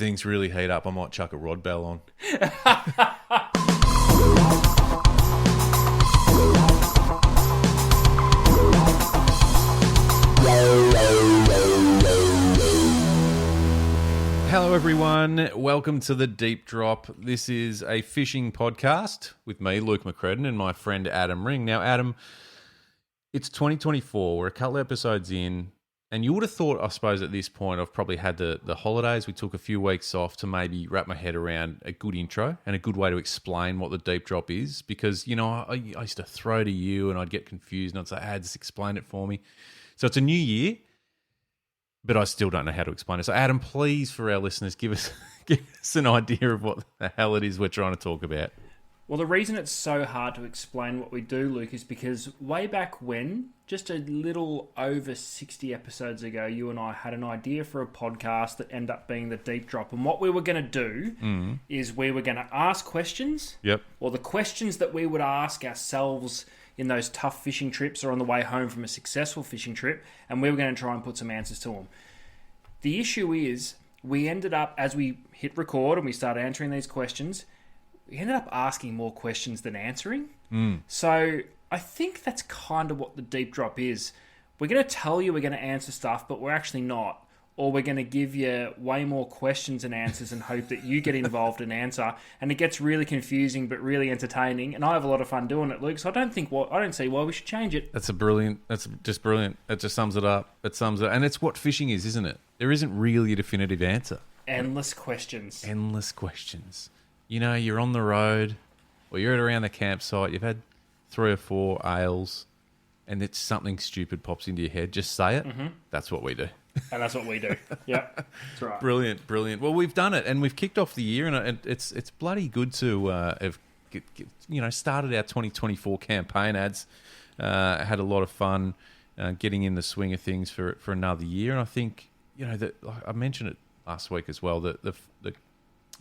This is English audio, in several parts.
things really heat up, I might chuck a Rod Bell on. Hello everyone, welcome to The Deep Drop. This is a fishing podcast with me, Luke McCredden, and my friend Adam Ring. Now Adam, it's 2024, we're a couple of episodes in, and you would have thought, I suppose at this point, I've probably had the holidays. We took a few weeks off to maybe wrap my head around a good intro and a good way to explain what The Deep Drop is, because, you know, I used to throw to you and I'd get confused and I'd say, just explain it for me. So it's a new year, but I still don't know how to explain it. So, Adam, please, for our listeners, give us an idea of what the hell it is we're trying to talk about. Well, the reason it's so hard to explain what we do, Luke, is because way back when, just a little over 60 episodes ago, you and I had an idea for a podcast that ended up being The Deep Drop. And what we were going to do is we were going to ask questions. Yep. Or the questions that we would ask ourselves in those tough fishing trips or on the way home from a successful fishing trip, and we were going to try and put some answers to them. The issue is, we ended up, as we hit record and we started answering these questions, we ended up asking more questions than answering. So I think that's kind of what The Deep Drop is. We're going to tell you we're going to answer stuff, but we're actually not. Or we're going to give you way more questions and answers and hope that you get involved and answer. And it gets really confusing, but really entertaining. And I have a lot of fun doing it, Luke. So I don't see why we should change it. That's just brilliant. It just sums it up. It sums it. And it's what fishing is, isn't it? There isn't really a definitive answer. Endless questions. Endless questions. You know, you're on the road or you're at around the campsite. You've had 3 or 4 ales and it's something stupid pops into your head. Just say it. Mm-hmm. That's what we do. And that's what we do. Yep, that's right. Brilliant. Well, we've done it, and we've kicked off the year, and it's bloody good to have started our 2024 campaign. Had a lot of fun getting in the swing of things for another year, and I think that, like I mentioned it last week as well, that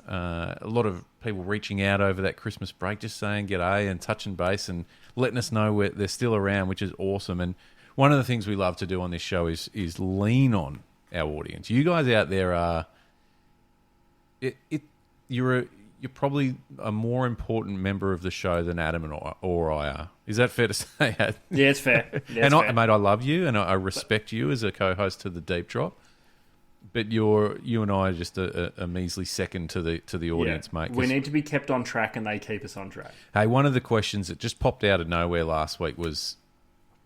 a lot of people reaching out over that Christmas break, just saying g'day and touching base and letting us know they're still around, which is awesome. And one of the things we love to do on this show is lean on our audience. You guys out there are you're probably a more important member of the show than Adam or I are. Is that fair to say? Yeah, it's fair. Yeah, fair. Mate, I love you and I respect you as a co-host to The Deep Drop. But you and I are just a measly second to the audience, mate. We need to be kept on track, and they keep us on track. Hey, one of the questions that just popped out of nowhere last week was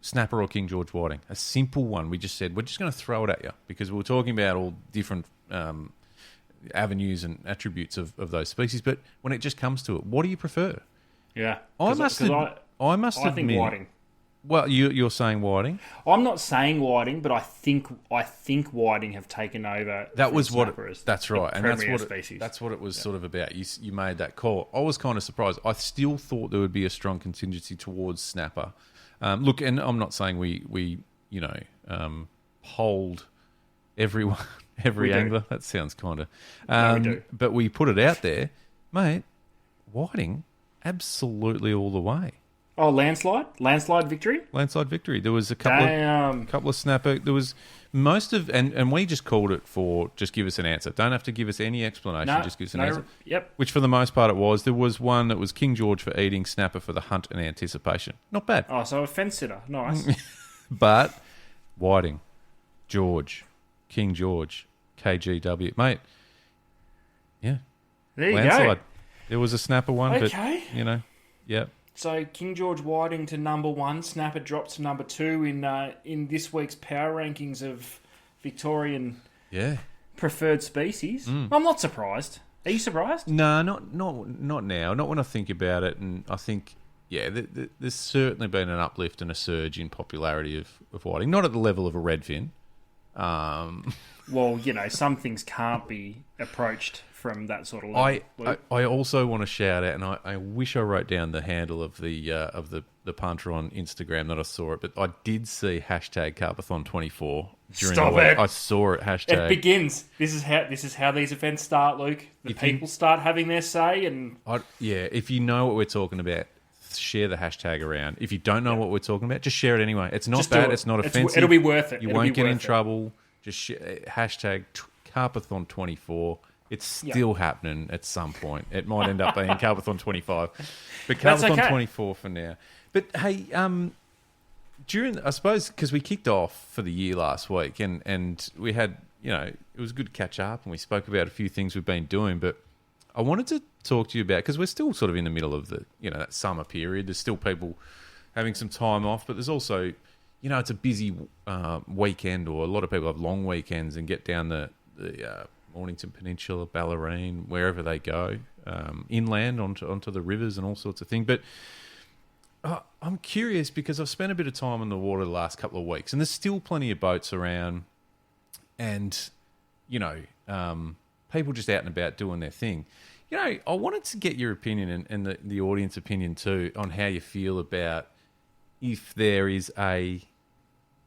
snapper or King George whiting. A simple one. We just said, we're just going to throw it at you because we were talking about all different avenues and attributes of those species. But when it just comes to it, what do you prefer? Yeah. I must think whiting. Well, you're saying whiting? I'm not saying whiting, but I think whiting have taken over. That was what. That's right, and species. That's what it was sort of about. You made that call. I was kind of surprised. I still thought there would be a strong contingency towards snapper. Look, and I'm not saying we hold everyone, every angler. That sounds kind of. No, we do. But we put it out there, mate. Whiting, absolutely all the way. Oh, landslide victory. There was a couple of snapper. There was most of, and we just called it for just give us an answer. Don't have to give us any explanation. Just give us an answer. Yep. Which for the most part it was. There was one that was King George for eating, snapper for the hunt and anticipation. Not bad. Oh, so a fence sitter. Nice. But whiting, George, King George, KGW, mate. Yeah. There you landslide. go. There was a snapper one, okay. But yeah. So King George whiting to number 1, snapper drops to number 2 in this week's power rankings of Victorian preferred species. I'm not surprised. Are you surprised? No, not now. Not when I think about it. And I think, there's certainly been an uplift and a surge in popularity of whiting. Not at the level of a redfin. Well, some things can't be approached from that sort of level. I also want to shout out, and I wish I wrote down the handle of the punter on Instagram that I saw it, but I did see hashtag Carpathon24 during the week. I saw it hashtag. It begins. This is how these events start, Luke. People start having their say, and if you know what we're talking about, share the hashtag around. If you don't know what we're talking about, just share it anyway. It's not bad. It's not offensive. It'll be worth it. You won't get in trouble. Just hashtag Carpathon24. It's still happening at some point. It might end up being Carbathon 25, but That's Carbathon okay. 24 for now. But hey, I suppose because we kicked off for the year last week, and we had, it was good to catch up, and we spoke about a few things we've been doing. But I wanted to talk to you about, because we're still sort of in the middle of the, that summer period. There's still people having some time off, but there's also, it's a busy weekend, or a lot of people have long weekends and get down the Mornington Peninsula, Ballerine, wherever they go, inland onto the rivers and all sorts of things. But I'm curious, because I've spent a bit of time on the water the last couple of weeks, and there's still plenty of boats around, and people just out and about doing their thing. I wanted to get your opinion and the audience opinion too on how you feel about if there is are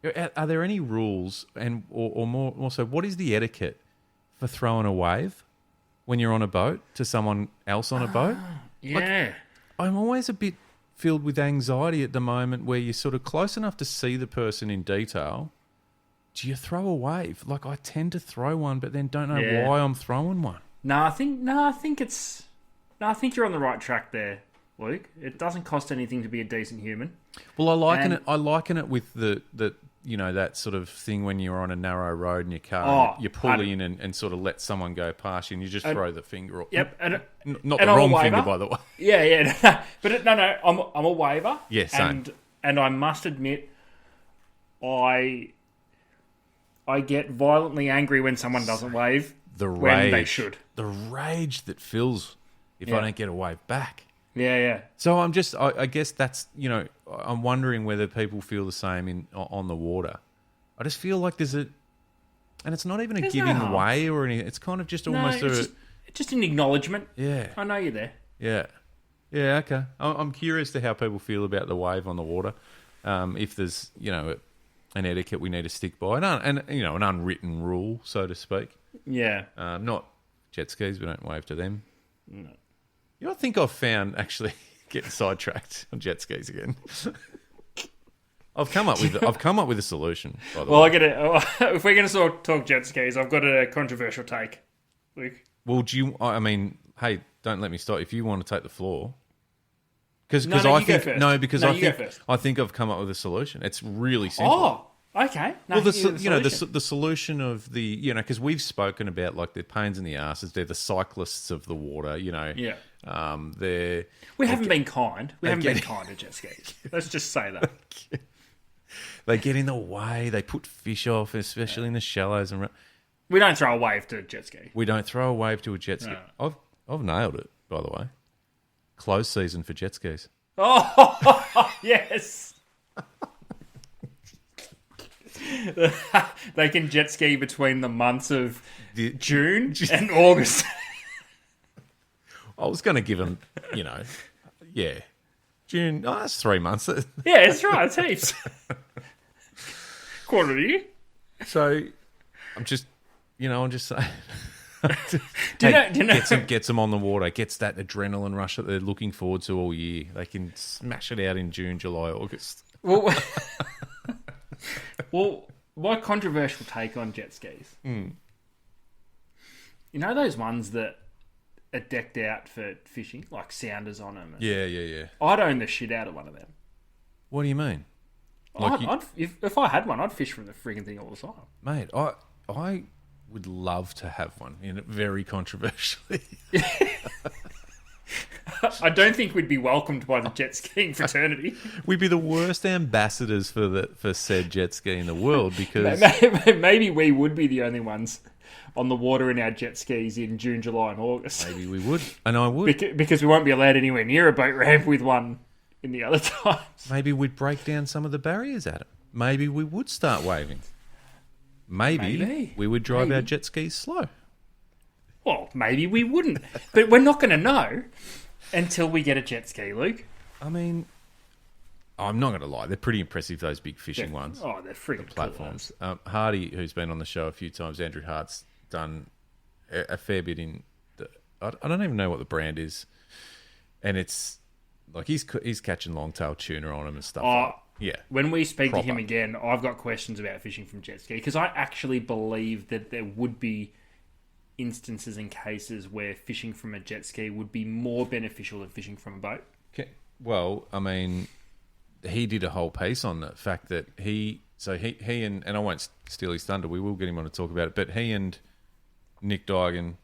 there any rules, and or more so, what is the etiquette for throwing a wave when you're on a boat to someone else on a boat? Yeah. I'm always a bit filled with anxiety at the moment where you're sort of close enough to see the person in detail. Do you throw a wave? Like, I tend to throw one, but then don't know why I'm throwing one. I think you're on the right track there, Luke. It doesn't cost anything to be a decent human. Well, I liken it with the that sort of thing when you're on a narrow road in your car, and you pull in and sort of let someone go past you, and you just throw the finger. Yep, not the wrong finger, by the way. Yeah. But I'm a waver. Yeah, same. And I must admit, I get violently angry when someone doesn't wave when they should. The rage that fills if I don't get a wave back. Yeah. So I guess that's, I'm wondering whether people feel the same on the water. I just feel like there's and it's not even a giving way or anything. It's kind of just almost just an acknowledgement. Yeah. I know you're there. Yeah. Yeah, okay. I'm curious to how people feel about the wave on the water. If there's, an etiquette we need to stick by, and an unwritten rule, so to speak. Yeah. Not jet skis. We don't wave to them. No. I think I've found, actually, getting sidetracked on jet skis again. I've come up with a solution. By the way. If we're going to talk jet skis, I've got a controversial take, Luke. Well, hey, don't let me stop. If you want to take the floor, because go first. I think I've come up with a solution. It's really simple. Oh, okay. No, the solution of the because we've spoken about, like, the pains in the asses. They're the cyclists of the water. Yeah. We haven't been kind. We haven't been kind to jet skis. Let's just say that. They get in the way. They put fish off, especially in the shallows. And we don't throw a wave to a jet ski. We don't throw a wave to a jet ski. No. I've nailed it, by the way. Close season for jet skis. Oh, yes. They can jet ski between the months of June and August. I was going to give them, June. Oh, that's 3 months. Yeah, that's right. It's heaps. Quarter of the year. So, I'm just saying. Do you know? Gets them on the water. Gets that adrenaline rush that they're looking forward to all year. They can smash it out in June, July, August. Well, my controversial take on jet skis. You know those ones that are decked out for fishing, like sounders on them? Yeah. I'd own the shit out of one of them. What do you mean? If I had one, I'd fish from the frigging thing all the time. Mate, I would love to have one, very controversially. I don't think we'd be welcomed by the jet skiing fraternity. We'd be the worst ambassadors for said jet ski in the world, because maybe we would be the only ones on the water in our jet skis in June, July, and August. Maybe we would, and I would, because we won't be allowed anywhere near a boat ramp with one in the other times. Maybe we'd break down some of the barriers, Adam. Maybe we would start waving. Maybe we would drive our jet skis slow. Well, maybe we wouldn't, but we're not going to know until we get a jet ski, Luke. I mean, I'm not going to lie. They're pretty impressive, those big fishing ones. Oh, they're freaking platforms. Cool. Hardy, who's been on the show a few times, Andrew Hart's done a fair bit in I don't even know what the brand is. And it's like he's catching longtail tuna on them and stuff. Yeah. When we speak to him again, I've got questions about fishing from jet ski, because I actually believe that there would be instances and cases where fishing from a jet ski would be more beneficial than fishing from a boat? Okay. Well, I mean, he did a whole piece on the fact that he and I won't steal his thunder. We will get him on to talk about it. But he and Nick Dygan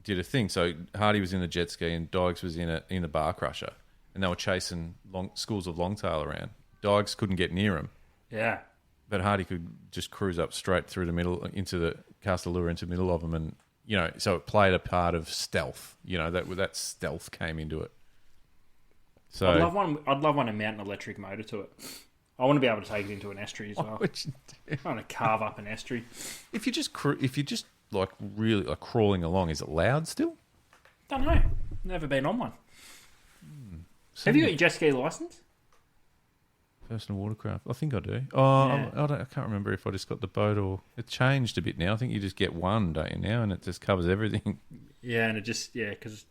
did a thing. So Hardy was in the jet ski and Dykes was in the bar crusher, and they were chasing schools of longtail around. Dykes couldn't get near him. Yeah. But Hardy could just cruise up straight through the middle cast a lure into the middle of him, and so it played a part of stealth. That stealth came into it. So I'd love one a mountain electric motor to it. I want to be able to take it into an estuary as well. I want to carve up an estuary. If you just like really like crawling along, is it loud still? Don't know. Never been on one. Have you got your jet ski license? Personal watercraft. I think I do. Oh, Yeah. I can't remember if I just got the boat or it changed a bit now. I think you just get one, don't you now, and it just covers everything. Yeah, and it just because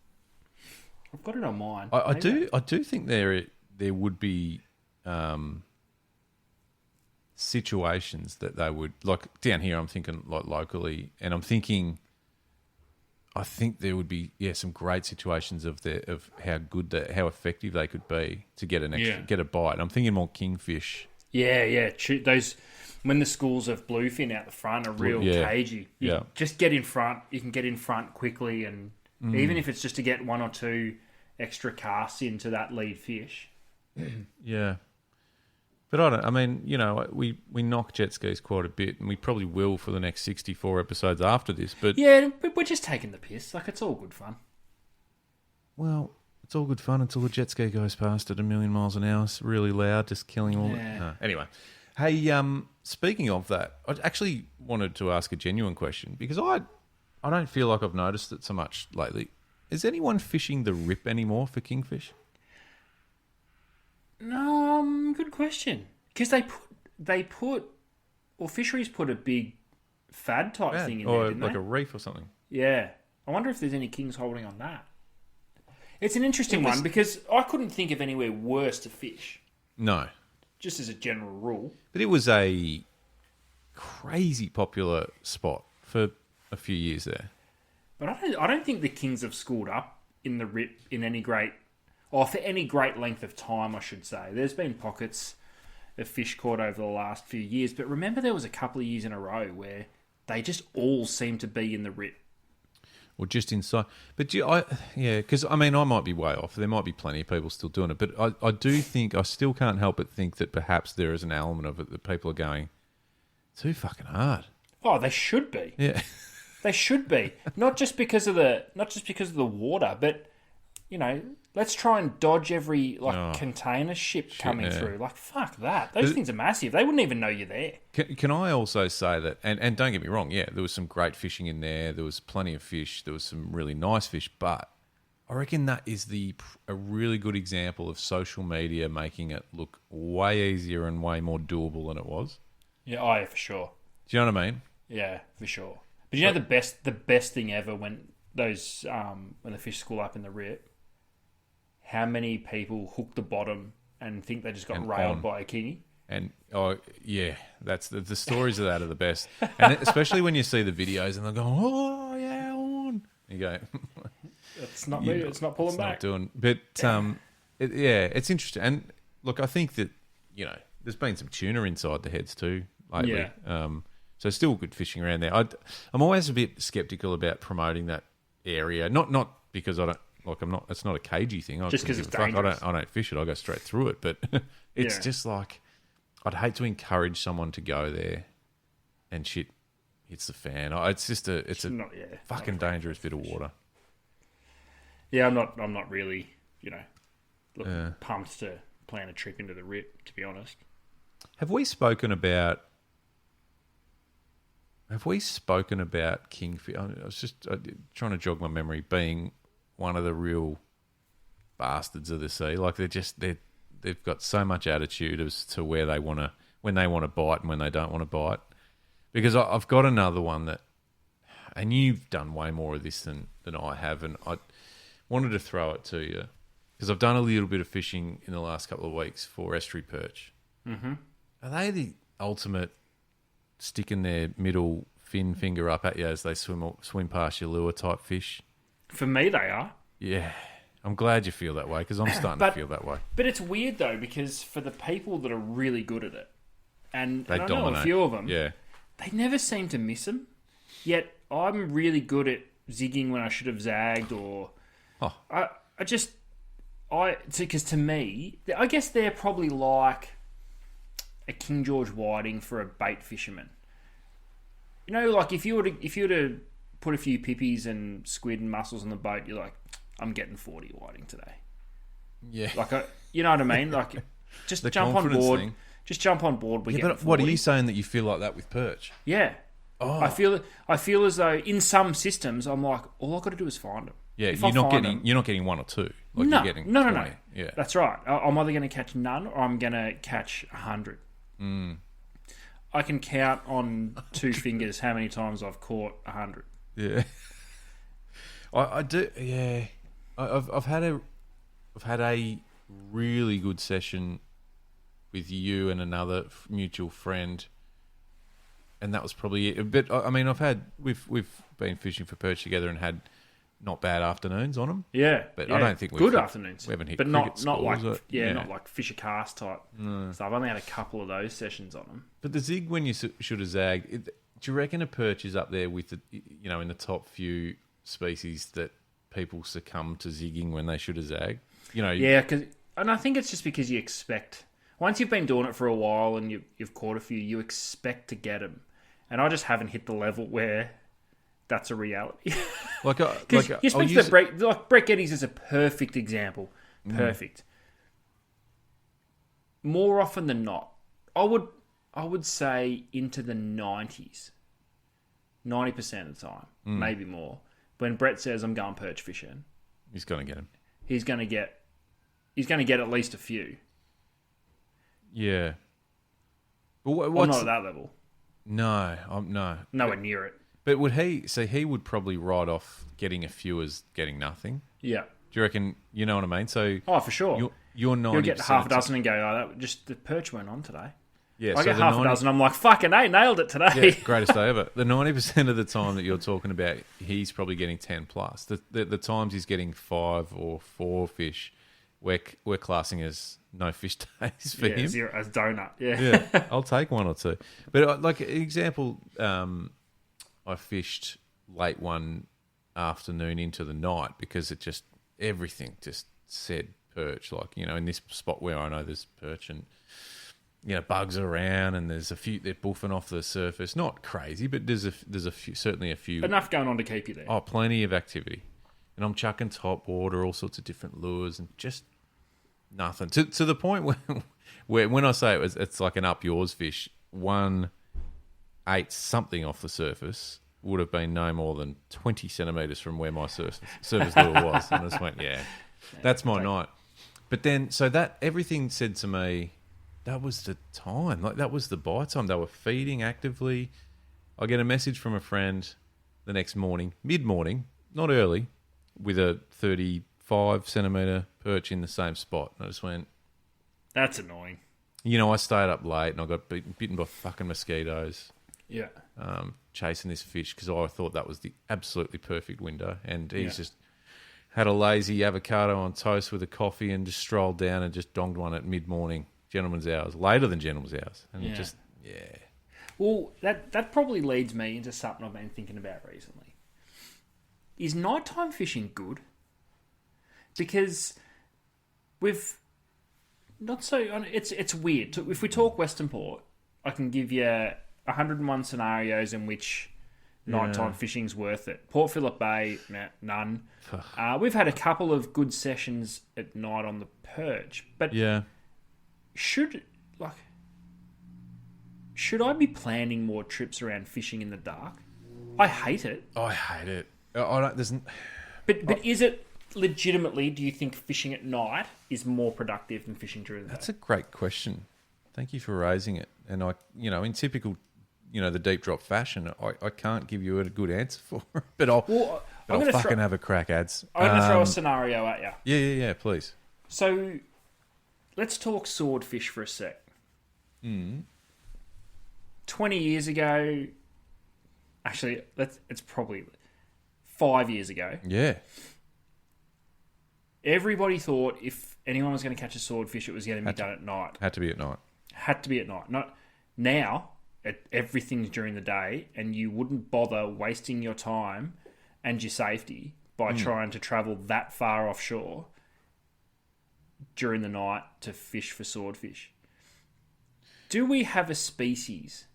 I've got it on mine. I do think there would be situations that they would, like down here. I'm thinking like locally, and I think there would be some great situations of how effective they could be to get get a bite. I'm thinking more kingfish. Yeah. Those when the schools of bluefin out the front are real cagey. You just get in front. You can get in front quickly, and even if it's just to get one or two extra casts into that lead fish. Yeah. But we knock jet skis quite a bit, and we probably will for the next 64 episodes after this. But but we're just taking the piss. Like, it's all good fun. Well, it's all good fun until the jet ski goes past at 1,000,000 miles an hour. It's really loud, just killing all. Anyway, hey, speaking of that, I actually wanted to ask a genuine question because I don't feel like I've noticed it so much lately. Is anyone fishing the rip anymore for kingfish? Good question. Because fisheries put a big fad type thing in there, didn't like they? a reef or something. Yeah. I wonder if there's any kings holding on that. It's an interesting one because I couldn't think of anywhere worse to fish, No. just as a general rule. But it was a crazy popular spot for a few years there. But I don't think the kings have schooled up in the rip in any great, or for any great length of time, I should say. There's been pockets of fish caught over the last few years, but remember there was a couple of years in a row where they just all seemed to be in the rip. Or just inside. But because I might be way off. There might be plenty of people still doing it. But I do think, I still can't help but think that perhaps there is an element of it that people are going, too fucking hard. Oh, they should be. Yeah. They should be. Not just because of the water, but let's try and dodge every container ship coming through. Like, fuck that. Those things are massive. They wouldn't even know you're there. Can I also say that, and don't get me wrong, there was some great fishing in there. There was plenty of fish. There was some really nice fish. But I reckon that is a really good example of social media making it look way easier and way more doable than it was. Yeah, for sure. Do you know what I mean? Yeah, for sure. But the best thing ever when those when the fish school up in the rip, how many people hook the bottom and think they just got railed by a kingy? And that's the stories of that are the best. And especially when you see the videos and they're going, oh yeah, on. You go, it's not me. It's not pulling back. Not doing. But it's interesting. And look, I think that there's been some tuna inside the heads too lately. Yeah. So still good fishing around there. I'm always a bit skeptical about promoting that area. Not because I don't like. I'm not. It's not a cagey thing. Just because it's dangerous. I don't fish it. I go straight through it. But it's just like I'd hate to encourage someone to go there and shit hits the fan. It's just a fucking dangerous bit of water. Yeah, I'm not really pumped to plan a trip into the rip, to be honest. Have we spoken about kingfish? I was just trying to jog my memory. Being one of the real bastards of the sea, like they've got so much attitude as to when they want to bite and when they don't want to bite. Because I've got another one that, and you've done way more of this than I have, and I wanted to throw it to you because I've done a little bit of fishing in the last couple of weeks for estuary perch. Mm-hmm. Are they the ultimate stick in their middle fin finger up at you as they swim past your lure type fish. For me, they are. Yeah. I'm glad you feel that way because I'm starting to feel that way. But it's weird, though, because for the people that are really good at it, and They I know dominate. a few of them, Yeah. they never seem to miss them. Yet I'm really good at zigging when I should have zagged, or Oh. because to me, I guess they're probably like a King George whiting for a bait fisherman. You know, like if you were to put a few pippies and squid and mussels on the boat, you're like, I'm getting 40 whiting today. Yeah. Like, you know what I mean? Like, just The jump on confidence board. thing. Just jump on board. We Yeah, get but what are you saying that you feel like that with perch? Yeah. Oh. I feel as though in some systems I'm like, all I've got to do is find them. Yeah, If I you're not find getting one or two. Like No, you're getting no. 20. Yeah. That's right. I'm either going to catch none or I'm going to catch 100. I can count on two fingers how many times I've caught 100. Yeah. I do. Yeah. I've had a really good session with you and another mutual friend, and that was probably it. But I mean, we've been fishing for perch together and had not bad afternoons on them. Yeah, But yeah. I don't think we've good hit- afternoons. we haven't hit but cricket not like scores, not like Fisher Cast type stuff. I've only had a couple of those sessions on them. But the zig when you should have zagged, do you reckon a perch is up there with the in the top few species that people succumb to zigging when they should have zagged? Yeah, and I think it's just because you expect once you've been doing it for a while and you've caught a few, you expect to get them, and I just haven't hit the level where that's a reality. Because you're supposed to Brett Geddes is a perfect example. Perfect. More often than not, I would say into the 90s, 90% of the time, maybe more. When Brett says I'm going perch fishing, he's going to get him. he's going to get at least a few. Yeah. But I'm what's not at that level. no, no. Nowhere near it. But would he? So he would probably write off getting a few as getting nothing. Yeah. Do you reckon? You know what I mean? So Oh, for sure. you're 90%. You'll get half a dozen and go, oh, that just the perch weren't on today. Yeah, I so get the half 90 a dozen. I'm like, fucking hey, nailed it today. Yeah, greatest day ever. The 90% of the time that you're talking about, he's probably getting 10 plus. The times he's getting 5 or 4 fish, we're classing as no fish days for him. Zero as donut. Yeah. Yeah, I'll take one or two. But like example, I fished late one afternoon into the night because everything just said perch. Like in this spot where I know there's perch and bugs around and there's a few they're buffing off the surface. Not crazy, but there's a few, certainly a few. Enough going on to keep you there. Oh, plenty of activity. And I'm chucking top water, all sorts of different lures, and just nothing. To the point where when I say it's like an up yours fish, one ate something off the surface would have been no more than 20 centimetres from where my surface lure was. And I just went, that's my night. But then, so that everything said to me, that was the time. Like that was the bite time. They were feeding actively. I get a message from a friend the next morning, mid-morning, not early, with a 35 centimetre perch in the same spot. And I just went... That's annoying. I stayed up late and I got bitten by fucking mosquitoes Yeah. chasing this fish because I thought that was the absolutely perfect window. And he's just had a lazy avocado on toast with a coffee and just strolled down and just donged one at mid-morning, gentleman's hours, later than gentleman's hours. And it just, Well, that probably leads me into something I've been thinking about recently. Is nighttime fishing good? Because we've not so. It's weird. If we talk Western Port, I can give you 101 scenarios in which nighttime fishing's worth it. Port Phillip Bay, none. We've had a couple of good sessions at night on the perch, but should I be planning more trips around fishing in the dark? I hate it. I hate it. I don't. There's. But is it legitimately? Do you think fishing at night is more productive than fishing during the day? That's a great question. Thank you for raising it. And I, in typical, the deep drop fashion, I can't give you a good answer for it. But I'll fucking have a crack, ads. I'm going to throw a scenario at you. Yeah, please. So, let's talk swordfish for a sec. 20 years ago, Actually, it's probably 5 years ago. Yeah. Everybody thought if anyone was going to catch a swordfish, it was going to be done at night. Had to be at night. Had to be at night. Not now. Everything's during the day, and you wouldn't bother wasting your time and your safety by trying to travel that far offshore during the night to fish for swordfish. Do we have a species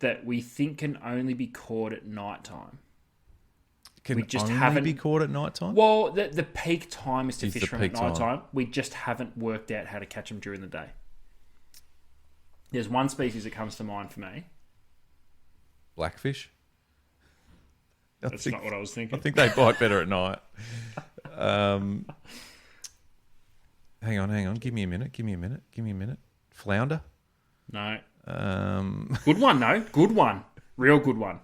that we think can only be caught at night time? Can We just only haven't- be caught at night time? Well, the peak time is to Is fish the from at peak night time. time. We just haven't worked out how to catch them during the day. There's one species that comes to mind for me. Blackfish? That's not what I was I thinking. think they bite better at night. Hang on. Give me a minute. Flounder? No. Um, Good one, though. Good one. Real good one.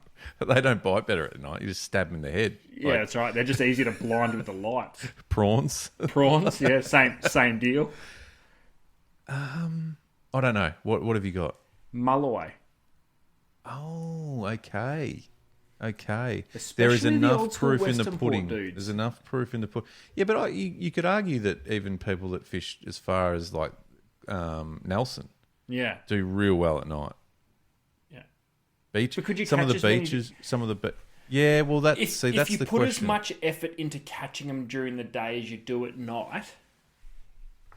they don't bite better at night. You just stab them in the head. Yeah, Like that's right. They're just easy to blind with the lights. prawns. Prawns, yeah, same deal. I don't know. What have you got? Mulloway. Oh, okay. There is Especially the enough old school proof in the Western pudding. Port dudes. There's enough proof in the pudding. Yeah, but you could argue that even people that fish as far as like Nelson Yeah, do real well at night. yeah. Beach. But could you some of catch the as many- beaches, some of the yeah. Well, that's If that's you the put question. as much effort into catching them during the day as you do at night,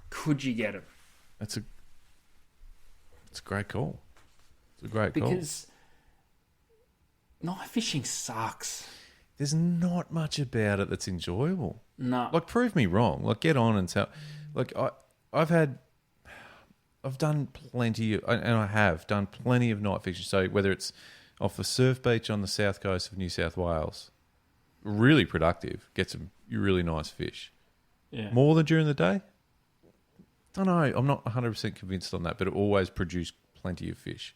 could you get them? It's a great call. It's a great call. Because night fishing sucks. There's not much about it that's enjoyable. No. Like, prove me wrong. Like, get on and tell. Like, I've done plenty, and I have done plenty of night fishing. So whether it's off the surf beach on the south coast of New South Wales, really productive, get some really nice fish. Yeah. More than during the day? Don't know. I'm not 100% convinced on that, but it always produced plenty of fish.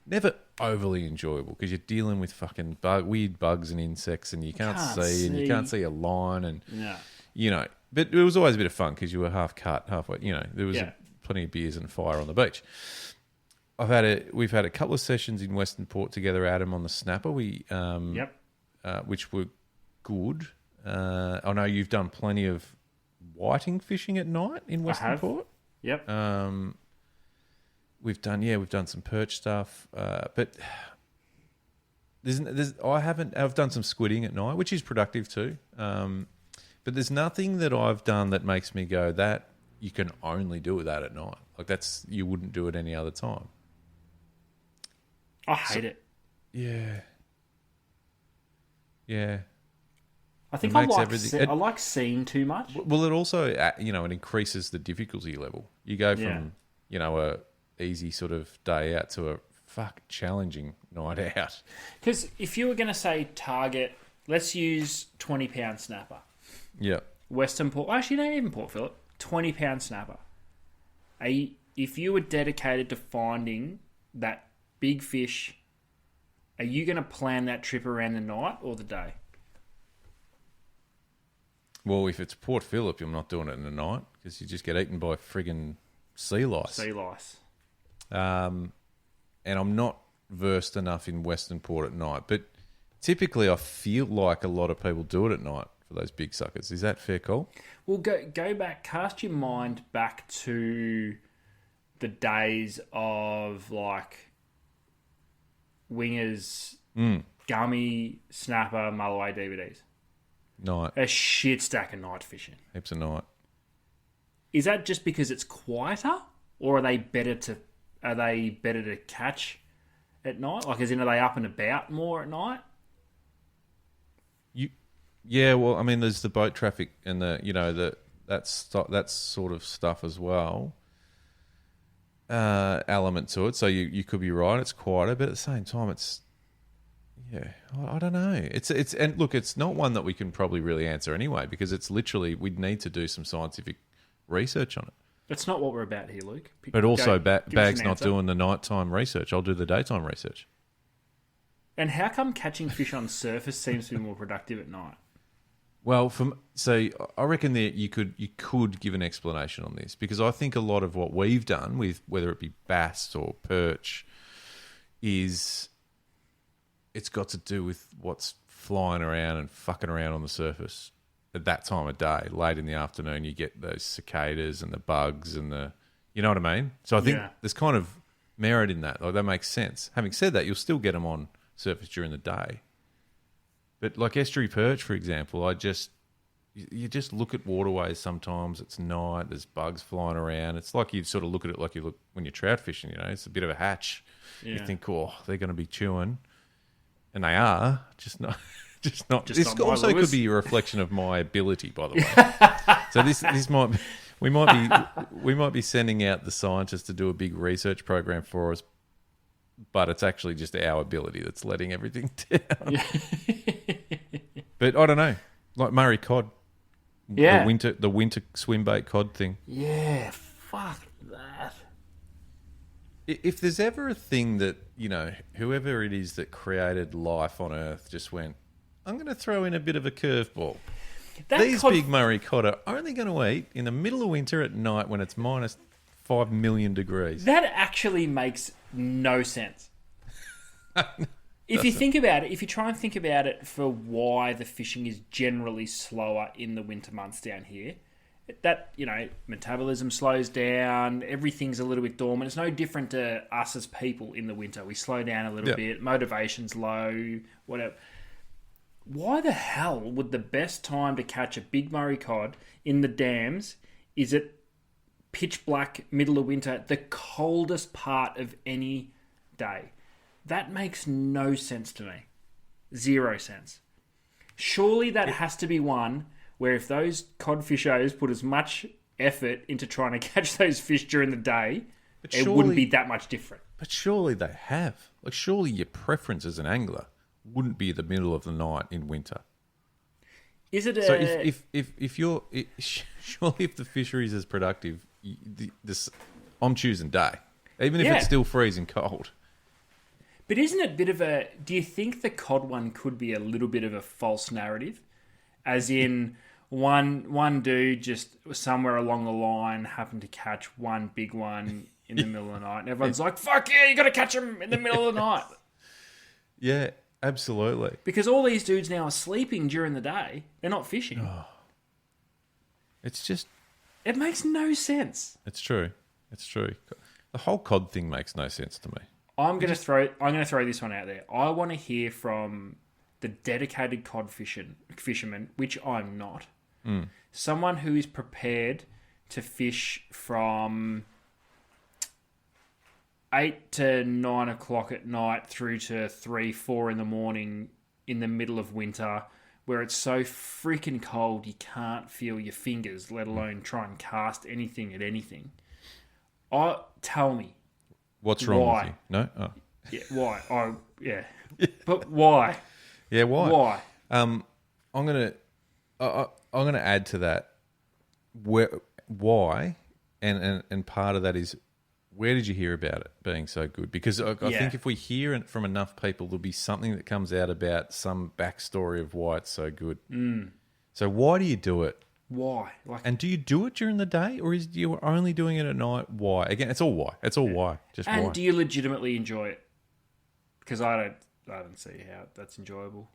Never overly enjoyable because you're dealing with fucking weird bugs and insects, and you can't see, and you can't see a line, and Yeah. you know. But it was always a bit of fun because you were half cut, halfway. You know, there was Yeah. plenty of beers and fire on the beach. We've had a couple of sessions in Western Port together, Adam, on the snapper. Yep. Which were good. I know you've done plenty of whiting fishing at night in Western have. Port. Yep. We've done some perch stuff, but I've done some squidding at night, which is productive too. But there's nothing that I've done that makes me go that you can only do that at night. Like you wouldn't do it any other time. I hate it. Yeah. Yeah. I think It I makes like everything- I like seeing too much. Well, it also, it increases the difficulty level. You go from, Yeah. a easy sort of day out to a challenging night out. Because if you were going to say target, let's use 20-pound snapper. Yeah. Western Port, actually, not even Port Phillip, 20-pound snapper. If you were dedicated to finding that big fish, are you going to plan that trip around the night or the day? Well, if it's Port Phillip, I'm not doing it in the night because you just get eaten by friggin' sea lice. Sea lice. And I'm not versed enough in Western Port at night, but typically I feel like a lot of people do it at night for those big suckers. Is that fair call? Well, go back, cast your mind back to the days of like Wingers, Gummy, Snapper, Mulloway DVDs. Night. A shit stack of night fishing. Heaps of night. Is that just because it's quieter, or are they better to catch at night? Like, as in, are they up and about more at night? Yeah, well, I mean, there's the boat traffic and that sort of stuff as well. Element to it, so you could be right. It's quieter, but at the same time, I don't know. It's and look, it's not one that we can probably really answer anyway because it's literally we'd need to do some scientific research on it. That's not what we're about here, Luke. But also, Give us Bag's an not answer. doing the nighttime research. I'll do the daytime research. And how come catching fish on surface seems to be more productive at night? Well, I reckon that you could give an explanation on this because I think a lot of what we've done with whether it be bass or perch is it's got to do with what's flying around and fucking around on the surface at that time of day. Late in the afternoon, you get those cicadas and the bugs and you know what I mean? So I think there's kind of merit in that. Like, that makes sense. Having said that, you'll still get them on surface during the day. But like estuary perch, for example, you just look at waterways sometimes. It's night. There's bugs flying around. It's like you sort of look at it like you look when you're trout fishing. You know, it's a bit of a hatch. Yeah. You think, oh, they're going to be chewing, and they are. Just not. This also could be a reflection of my ability, by the way. So this might be, we might be sending out the scientists to do a big research program for us, but it's actually just our ability that's letting everything down. Yeah. But I don't know, like Murray cod. Yeah. The winter swim bait cod thing. Yeah, fuck that. If there's ever a thing that, you know, whoever it is that created life on Earth just went, I'm going to throw in a bit of a curveball. These big Murray cod are only going to eat in the middle of winter at night when it's minus 5 million degrees. That actually makes no sense. If you think about it, if you try and think about it for why the fishing is generally slower in the winter months down here, that, you know, metabolism slows down, everything's a little bit dormant. It's no different to us as people in the winter. We slow down a little bit, motivation's low, whatever. Why the hell would the best time to catch a big Murray cod in the dams is at pitch black, middle of winter, the coldest part of any day? That makes no sense to me. 0 sense. Surely that has to be one where if those codfishers put as much effort into trying to catch those fish during the day, it wouldn't be that much different. But surely they have. Like, surely your preference as an angler wouldn't be the middle of the night in winter. Is it so if you're surely if the fishery is as productive, I'm choosing day, even if it's still freezing cold. But isn't it a bit of a... Do you think the cod one could be a little bit of a false narrative? As in, one dude just somewhere along the line happened to catch one big one in the middle of the night. And everyone's like, fuck yeah, you got to catch him in the middle of the night. Yeah, absolutely. Because all these dudes now are sleeping during the day. They're not fishing. Oh. It's just... It makes no sense. It's true. It's true. The whole cod thing makes no sense to me. I'm going to throw this one out there. I want to hear from the dedicated cod fisherman, which I'm not. Someone who is prepared to fish from 8 to 9 o'clock at night through to 3, 4 in the morning in the middle of winter, where it's so freaking cold you can't feel your fingers, let alone try and cast anything at anything. Tell me. What's wrong with you? No? Oh. Yeah, why? But why? Yeah, why? Why? I'm gonna add to that. Why? And part of that is, where did you hear about it being so good? Because I think if we hear it from enough people, there'll be something that comes out about some backstory of why it's so good. So why do you do it? Why? And do you do it during the day, or is you only doing it at night? Why? Again, it's all why. It's all why. Just and why. Do you legitimately enjoy it? Because I don't see how that's enjoyable.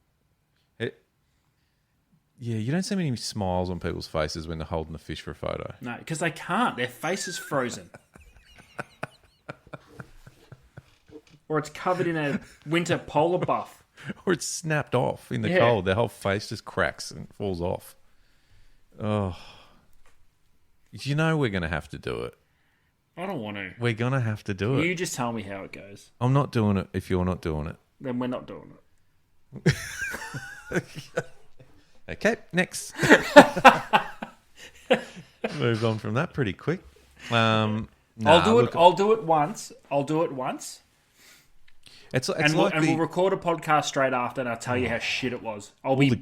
You don't see many smiles on people's faces when they're holding the fish for a photo. No, because they can't. Their face is frozen. Or it's covered in a winter polar buff. Or it's snapped off in the cold. Their whole face just cracks and falls off. Oh, you know we're going to have to do it. I don't want to. We're going to have to do it. You just tell me how it goes. I'm not doing it if you're not doing it. Then we're not doing it. Okay, next. Moved on from that pretty quick. I'll do it once. We'll record a podcast straight after, and I'll tell you how shit it was. I'll be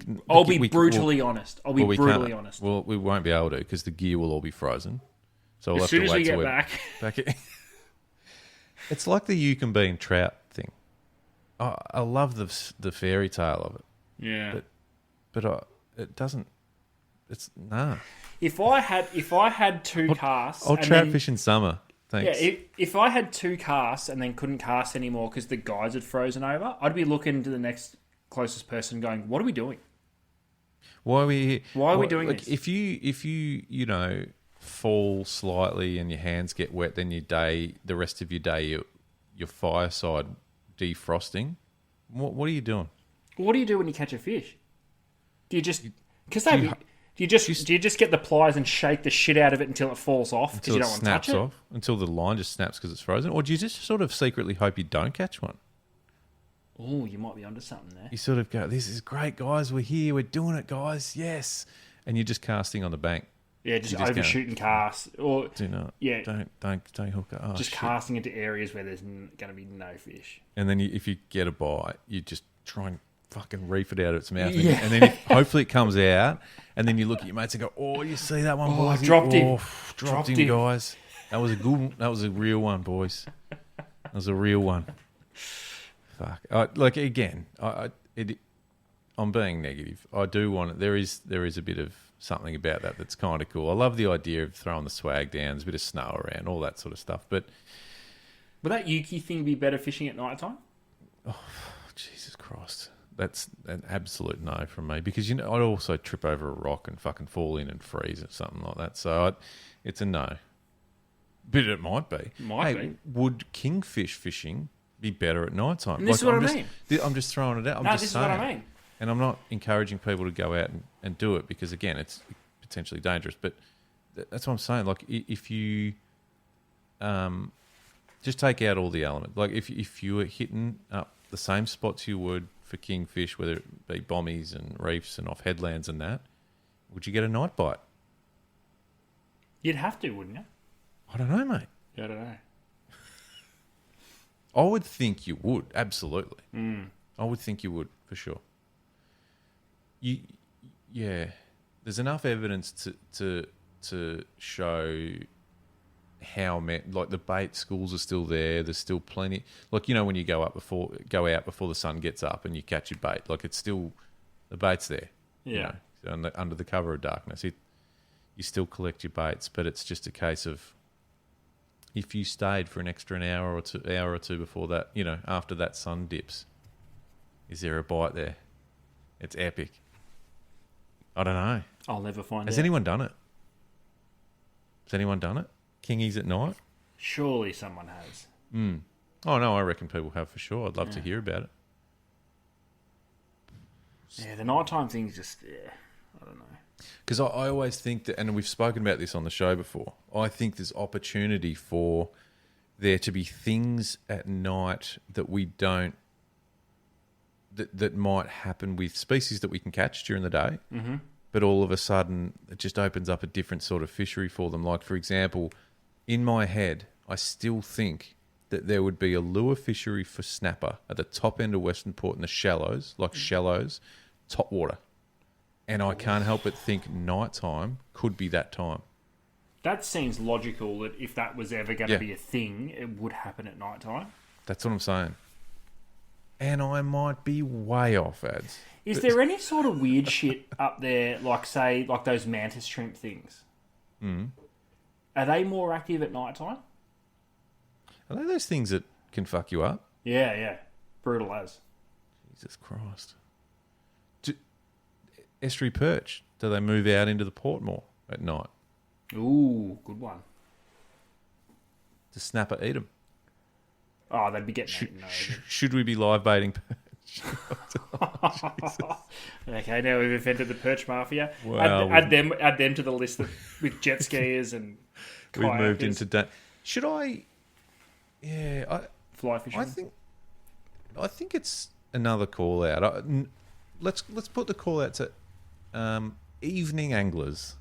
brutally honest. I'll be brutally honest. Well, we won't be able to because the gear will all be frozen. So we'll as soon have to as wait we get till back. It's like the you can be in trout thing. I love the fairy tale of it. Yeah, but it doesn't. It's nah. If I had two casts, I'll trout fish in summer. Thanks. If I had 2 casts and then couldn't cast anymore because the guides had frozen over, I'd be looking to the next closest person going, what are we doing? Why are we? Why are we doing this? If you fall slightly and your hands get wet, then the rest of your day, your fireside defrosting. What are you doing? What do you do when you catch a fish? Do you just do you just get the pliers and shake the shit out of it until it falls off because you don't want to touch it? Until the line just snaps because it's frozen, or do you just sort of secretly hope you don't catch one? Oh, you might be onto something there. You sort of go, "This is great, guys. We're here. We're doing it, guys. Yes." And you're just casting on the bank. Yeah, just overshooting casts, or do not. Yeah, don't hook up. Oh, just casting into areas where there's going to be no fish. And then if you get a bite, you just try and fucking reef it out of its mouth, and then hopefully it comes out, and then you look at your mates and go, "Oh, you see that one, boys? Dropped him, guys. That was a good one. That was a real one, boys. That was a real one." Fuck. I'm being negative. I do want it. There is a bit of something about that that's kind of cool. I love the idea of throwing the swag down. There's a bit of snow around, all that sort of stuff. But would that Yuki thing be better fishing at night time? Oh, Jesus Christ. That's an absolute no from me, because I'd also trip over a rock and fucking fall in and freeze or something like that. So it's a no. But it might be. Would kingfish fishing be better at night time? And this is what I mean. I'm just throwing it out. This is what I mean. And I'm not encouraging people to go out and do it because, again, it's potentially dangerous. But that's what I'm saying. Like, if you just take out all the elements. Like, if you were hitting up the same spots you would for kingfish, whether it be bommies and reefs and off headlands and that, would you get a night bite? You'd have to, wouldn't you? I don't know, mate. Yeah, I don't know. I would think you would, absolutely. I would think you would, for sure. There's enough evidence to show how the bait schools are still there. There's still plenty. Like, when you go out before the sun gets up and you catch your bait, like, it's still, the bait's there. Yeah. Under the cover of darkness, you still collect your baits, but it's just a case of, if you stayed for an extra hour or two before that, after that sun dips, is there a bite there? It's epic. I don't know. I'll never find out. Has anyone done it? Kingies at night? Surely someone has. Oh, no, I reckon people have for sure. I'd love to hear about it. Yeah, the nighttime thing's just, I don't know. Because I always think that, and we've spoken about this on the show before, I think there's opportunity for there to be things at night that we don't, that might happen with species that we can catch during the day, but all of a sudden it just opens up a different sort of fishery for them. Like, for example, in my head, I still think that there would be a lure fishery for snapper at the top end of Western Port in the shallows, top water. And I can't help but think nighttime could be that time. That seems logical, that if that was ever going to be a thing, it would happen at nighttime. That's what I'm saying. And I might be way off, Ads. Is there any sort of weird shit up there, like those mantis shrimp things? Are they more active at nighttime? Are they those things that can fuck you up? Yeah. Brutal as. Jesus Christ. Estuary perch, do they move out into the port more at night? Ooh, good one. Does snapper eat them? Oh, they'd be getting eaten. Should we be live baiting perch? Okay, now we've offended the perch mafia. Well, add them to the list with jet skiers and kayakers. We've moved into should I? Yeah, fly fishing. I think it's another call out. Let's put the call out to evening anglers.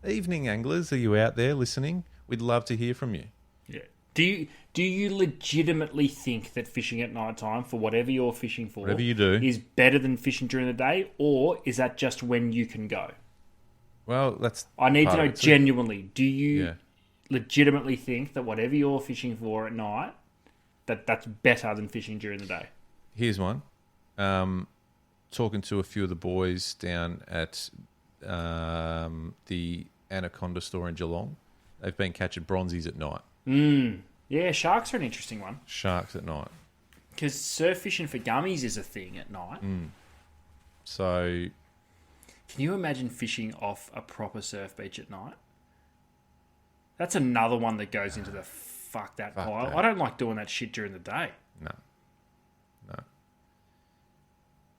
Evening anglers, are you out there listening? We'd love to hear from you. Yeah. Do you legitimately think that fishing at night time, for whatever you're fishing for, whatever you do, is better than fishing during the day, or is that just when you can go? Well, I need to know genuinely. Do you legitimately think that whatever you're fishing for at night, that's better than fishing during the day? Here's one. Talking to a few of the boys down at the Anaconda store in Geelong. They've been catching bronzies at night. Yeah, sharks are an interesting one Sharks at night. because surf fishing for gummies is a thing at night. So Can you imagine fishing off a proper surf beach at night? That's another one that goes into the fuck that pile. that. I don't like doing that shit during the day. no.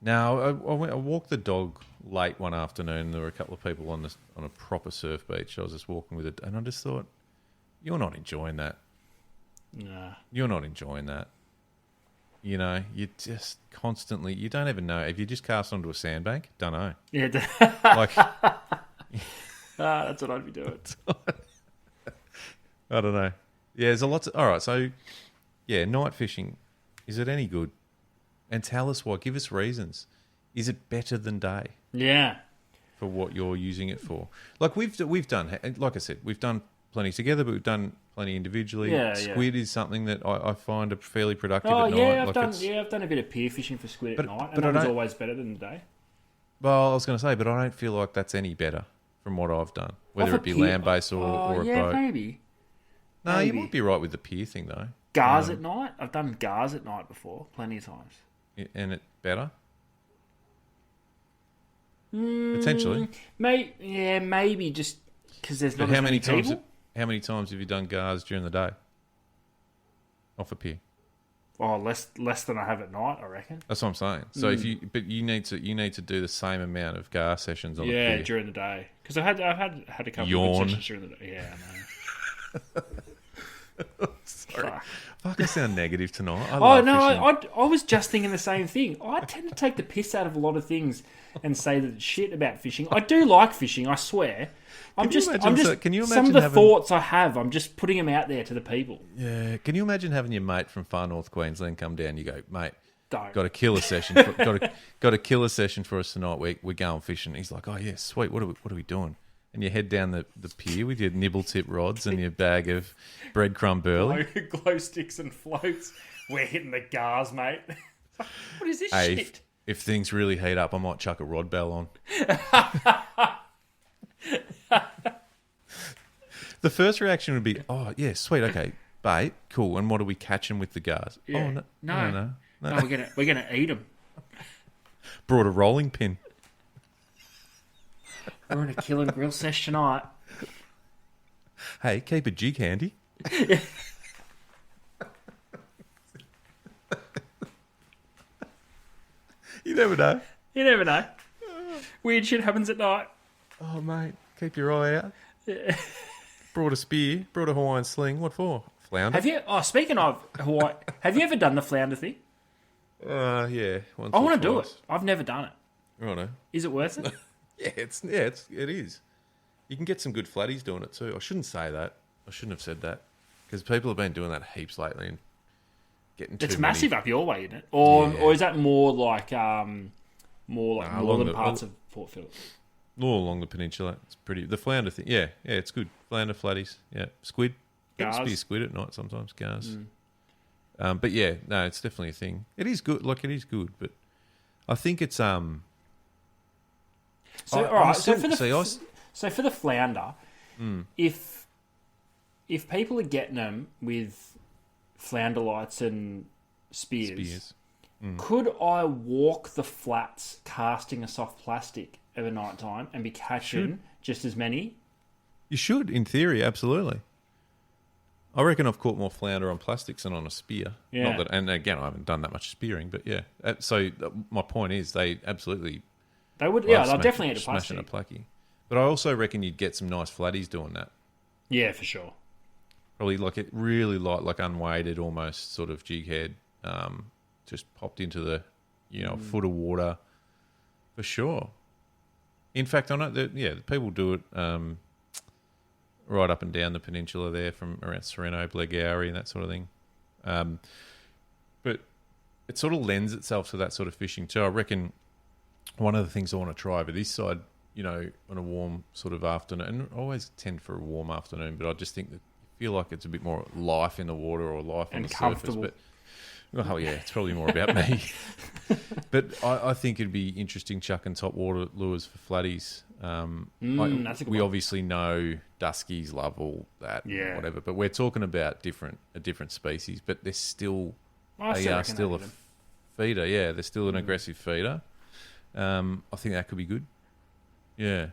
Now I walked the dog late one afternoon. There were a couple of people on a proper surf beach. I was just walking with it, and I just thought, you're not enjoying that. Nah. You're not enjoying that. You know, you just constantly. You don't even know if you just cast onto a sandbank. Don't know. Yeah, Like that's what I'd be doing. I don't know. Yeah, there's a lot. All right, so yeah, night fishing. Is it any good? And tell us why. Give us reasons. Is it better than day Yeah. for what you're using it for? Like we've done. Like I said, we've done plenty together, but we've done plenty individually. Yeah, Squid is something that I find a fairly productive Oh at night. yeah, Like I've done a bit of pier fishing for squid at night, and but I that was don't- always better than the day. Well, I was going to say, but I don't feel like that's any better from what I've done, whether Off a it be pier- land based or a yeah, boat. maybe. No, you maybe. might be right with the pier thing though. Gars at night. I've done gars at night before, plenty of times. And it better? Potentially. Maybe just because there's not But as many people. how many times have you done GARs during the day? Off a pier. Oh, less than I have at night, I reckon. That's what I'm saying. So if you need to do the same amount of GAR sessions on the Yeah, pier. during the day because I've had a couple Yawn. of good sessions during the day. Yeah, I know. Sorry. Fuck. Fuck, I sound negative tonight. I Oh love no, fishing. I was just thinking the same thing. I tend to take the piss out of a lot of things and say that shit about fishing. I do like fishing, I swear. Can you some imagine of the having- thoughts I have, I'm just putting them out there to the people. Yeah. Can you imagine having your mate from far north Queensland come down? You go, mate, Don't. got a killer session. Got a killer session for us tonight. We're going fishing. He's like, oh yeah, sweet. What are we doing? And you head down the pier with your nibble tip rods and your bag of breadcrumb burley. Glow sticks and floats. We're hitting the gars, mate. What is this Hey, shit? if things really heat up, I might chuck a rod bell on. The first reaction would be, oh yeah, sweet, okay, bait, cool. And what are we catching with the gars? Yeah. Oh No, no. we're gonna eat them. Brought a rolling pin. We're on a kill and grill sesh tonight. Hey, keep a jig handy. You never know. You never know. Weird shit happens at night. Oh mate, keep your eye out. Brought a spear, brought a Hawaiian sling. What for? Flounder. Have you? Oh, speaking of Hawaii, have you ever done the flounder thing? Yeah. I want to do it. I've never done it. Righto. Is it worth it? It is. You can get some good flatties doing it too. I shouldn't say that. I shouldn't have said that because people have been doing that heaps lately and getting too It's many- massive up your way, isn't it? Or Yeah. or is that more like along northern the- parts of Port Phillip? all along the peninsula. It's pretty. The flounder thing. Yeah, it's good. Flounder flatties. Yeah, squid. Gars. Gars. Be a squid at night sometimes. Gars. But yeah, no, it's definitely a thing. It is good. Like it is good, but I think it's So I- all right. I'm So still- for the see, I s- so for the flounder, if people are getting them with flounder lights and spears, could I walk the flats casting a soft plastic over night time and be catching just as many? You should, in theory, absolutely. I reckon I've caught more flounder on plastics than on a spear. Yeah. Not that, and again, I haven't done that much spearing, but yeah. So my point is, they absolutely They would. love Yeah, they'll smashing- definitely eat a smashing plastic. a placky. But I also reckon you'd get some nice flatties doing that. Yeah, for sure. Probably like it really light, like unweighted, almost sort of jig head. Just popped into the, foot of water, for sure. In fact, I know that people do it right up and down the peninsula there, from around Sereno, Blairgowrie, and that sort of thing. But it sort of lends itself to that sort of fishing too. I reckon one of the things I want to try over this side, on a warm sort of afternoon, and I always tend for a warm afternoon, but I just think that I feel like it's a bit more life in the water or life on And the comfortable. surface. Oh yeah, it's probably more about me. But I think it'd be interesting chucking top water lures for flatties. That's a good we one. obviously know Duskies love all that, Yeah. whatever. But we're talking about a different species. But they're still I they are reckon still they'll a get 'em. feeder. Yeah, they're still an aggressive feeder. I think that could be good. Yeah,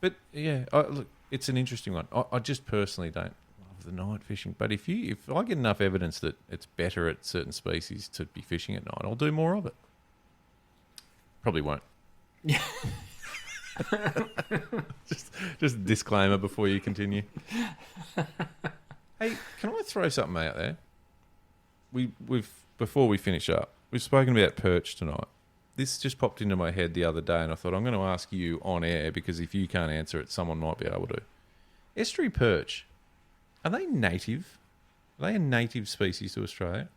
but yeah, look, it's an interesting one. I just personally don't love the night fishing, but if I get enough evidence that it's better at certain species to be fishing at night, I'll do more of it. Probably won't. Yeah. Just a disclaimer before you continue. Hey, can I throw something out there? We've before we finish up, we've spoken about perch tonight. This just popped into my head the other day, and I thought I'm going to ask you on air because if you can't answer it, someone might be able to. Estuary perch, are they native? Are they a native species to Australia?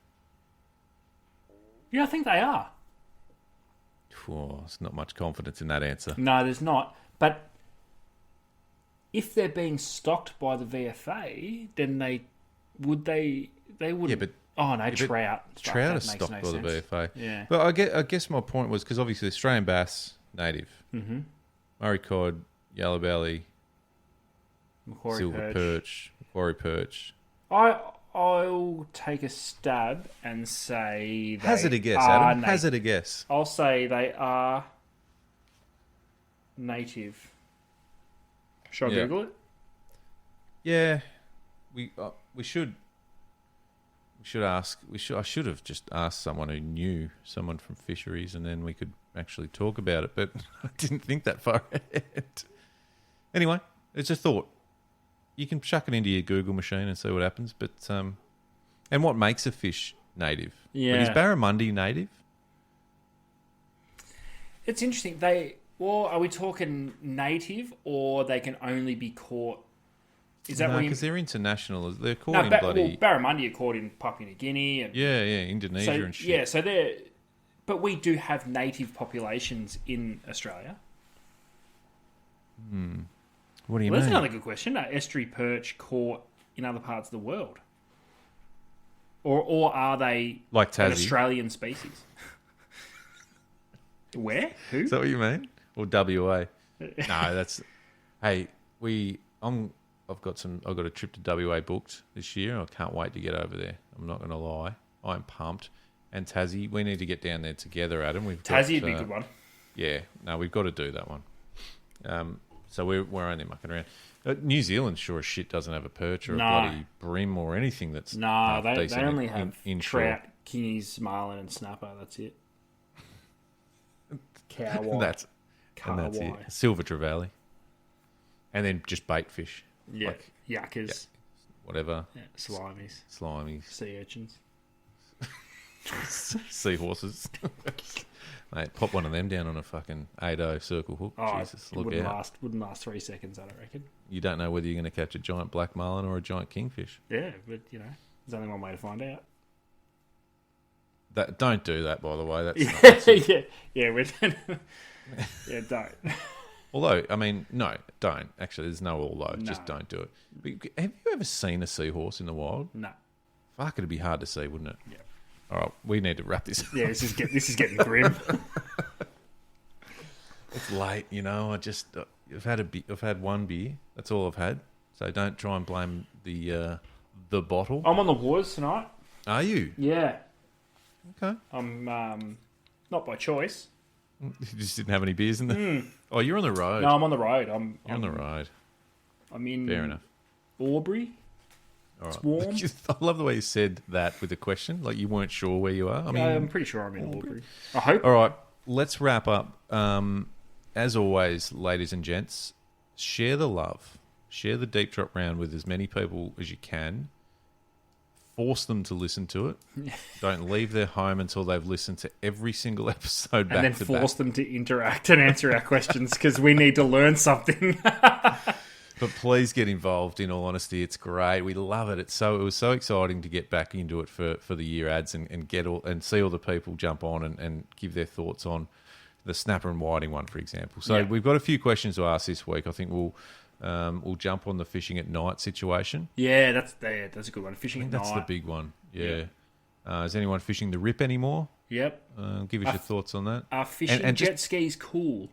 Yeah, I think they are. Oh, there's not much confidence in that answer. No, there's not. But if they're being stocked by the VFA, then they would. Yeah, but Oh no, but trout. Fuck, trout that are makes stocked no by the sense. VFA. Yeah. But I guess my point was because obviously Australian bass native, Murray cod, yellow belly, Macquarie silver perch, Macquarie perch. I'll take a stab and say they Hazard a guess, are Adam. native. Hazard a guess. I'll say they are native. Should I Yeah. Google it? Yeah, we should. We should ask. I should have just asked someone who knew, someone from fisheries, and then we could actually talk about it. But I didn't think that far ahead. Anyway, it's a thought. You can chuck it into your Google machine and see what happens. But and what makes a fish native? Yeah. Like, is barramundi native? It's interesting. Are we talking native or they can only be caught? Is that No, what you? because they're international. They're caught No, in bloody. barramundi are caught in Papua New Guinea. And Yeah, Indonesia so, and shit. yeah, so they're. But we do have native populations in Australia. What do you Well, that's mean? another good question. Are estuary perch caught in other parts of the world? Or are they Like an Tassie. Australian species? Where? Who? Is that what you mean? Or WA? No, that's. Hey, I've got a trip to WA booked this year. I can't wait to get over there. I'm not going to lie. I'm pumped. And Tassie, we need to get down there together, Adam. Tassie would be a good one. Yeah, no, we've got to do that one. So we're only mucking around. New Zealand sure as shit doesn't have a perch or No. a bloody bream or anything that's No, half they decent only have inshore. trout, kingies, marlin, and snapper. That's it. Coweye. That's it. Carwai. Silver trevally. And then just bait fish. Yeah, Like, yuccas, whatever. yeah, slimies, Slimies. sea urchins. Seahorses. Mate, pop one of them down on a fucking 8-0 circle hook. Oh, Jesus, it look wouldn't out. last 3 seconds. I don't reckon. You don't know whether you're going to catch a giant black marlin or a giant kingfish. Yeah, but there's only one way to find out. Don't do that, by the way. That's Yeah, we're yeah, don't. Although, I mean, no, don't. Actually, there's no although. No. Just don't do it. But have you ever seen a seahorse in the wild? No. Fuck, it'd be hard to see, wouldn't it? Yeah. All right, we need to wrap this up. Yeah, this is getting grim. It's late, I've had one beer. That's all I've had. So don't try and blame the bottle. I'm on the waters tonight. Are you? Yeah, Okay. I'm not by choice. You just didn't have any beers in there? Oh, you're on the road. No, I'm on the road. You're on the road. I'm in Fair enough. Aubrey. All right. It's warm. I love the way you said that with a question, like you weren't sure where you are. I mean, I'm pretty sure I'm in Aubrey. I hope. all right, let's wrap up. As always, ladies and gents, share the love. Share the Deep Drop round with as many people as you can. Force them to listen to it. Don't leave their home until they've listened to every single episode back And then to force back. them to interact and answer our questions because we need to learn something. But please get involved. In all honesty, it's great. We love it. It was so exciting to get back into it for the year ads and see all the people jump on and give their thoughts on the snapper and whiting one, for example. So Yeah. we've got a few questions to ask this week. I think we'll jump on the fishing at night situation. Yeah, that's a good one. Fishing I at think that's night. the big one. Yeah. Is anyone fishing the Rip anymore? Yep. Give us your thoughts on that. Are fishing And jet skis cool?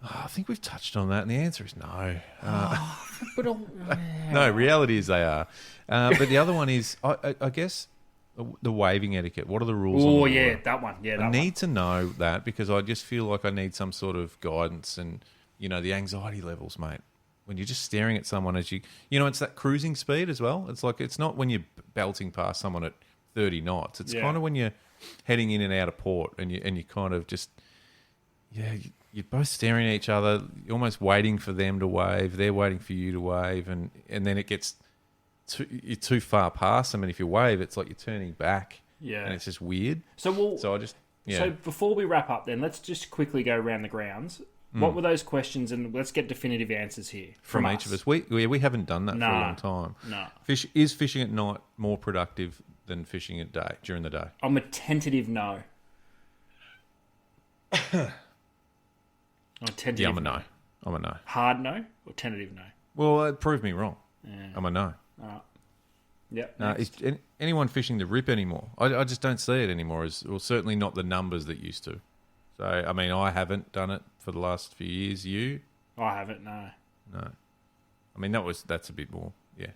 I think we've touched on that, and the answer is no. But No, reality is they are. But the other one is, I guess, the waving etiquette. What are the rules? oh on the yeah, water? that one. Yeah, that I one. need to know that because I just feel like I need some sort of guidance and, the anxiety levels, mate. When you're just staring at someone as it's that cruising speed as well. It's like, it's not when you're belting past someone at 30 knots. It's kind of when you're heading in and out of port and you kind of just, you're both staring at each other, you're almost waiting for them to wave. They're waiting for you to wave. And then it gets, you're too far past them. And if you wave, it's like you're turning back. Yeah. And it's just weird. So I just, So before we wrap up, then let's just quickly go around the grounds. What were those questions, and let's get definitive answers here from each of us. We haven't done that for a long time. No. Is fishing at night more productive than fishing at day during the day? I'm a tentative no. Yeah, I'm a no. I'm a no. Hard no or tentative no? Well, prove me wrong. Yeah. I'm a no. Yep. Is anyone fishing the Rip anymore? I just don't see it anymore. Well, certainly not the numbers that used to. So, I mean, I haven't done it for the last few years. You? I haven't, no. No. I mean, that's a bit more, yeah.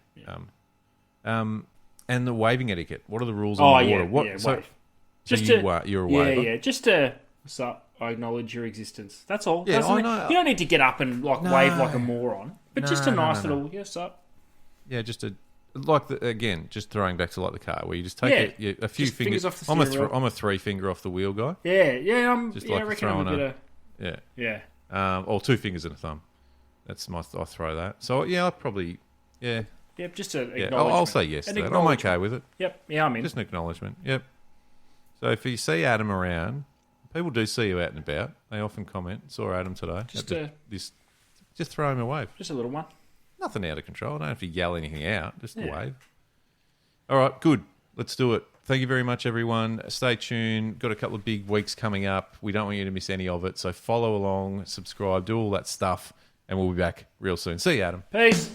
And the waving etiquette. What are the rules on the water? Wave. You're a waver? Yeah. Just to I acknowledge your existence. That's all. Yeah, I know. You don't need to get up and wave like a moron. But just a nice little yes up. Yeah, just just throwing back to like the car where you just take a few just fingers off the I'm steering wheel. I'm a 3-finger off the wheel guy. Yeah. I'm Just I like reckon I'm a throwing bit of or 2 fingers and a thumb. That's I throw that. So yeah, I probably Yep, just an yeah. acknowledgement. I'll say yes to that. I'm okay with it. Yep. Yeah, I'm in. Just an acknowledgement. Yep. So if you see Adam around, people do see you out and about. They often comment. Saw Adam today. Just throw him a wave. Just a little one. Nothing out of control. I don't have to yell anything out. Just a wave. All right, good. Let's do it. Thank you very much, everyone. Stay tuned. Got a couple of big weeks coming up. We don't want you to miss any of it. So follow along, subscribe, do all that stuff, and we'll be back real soon. See you, Adam. Peace.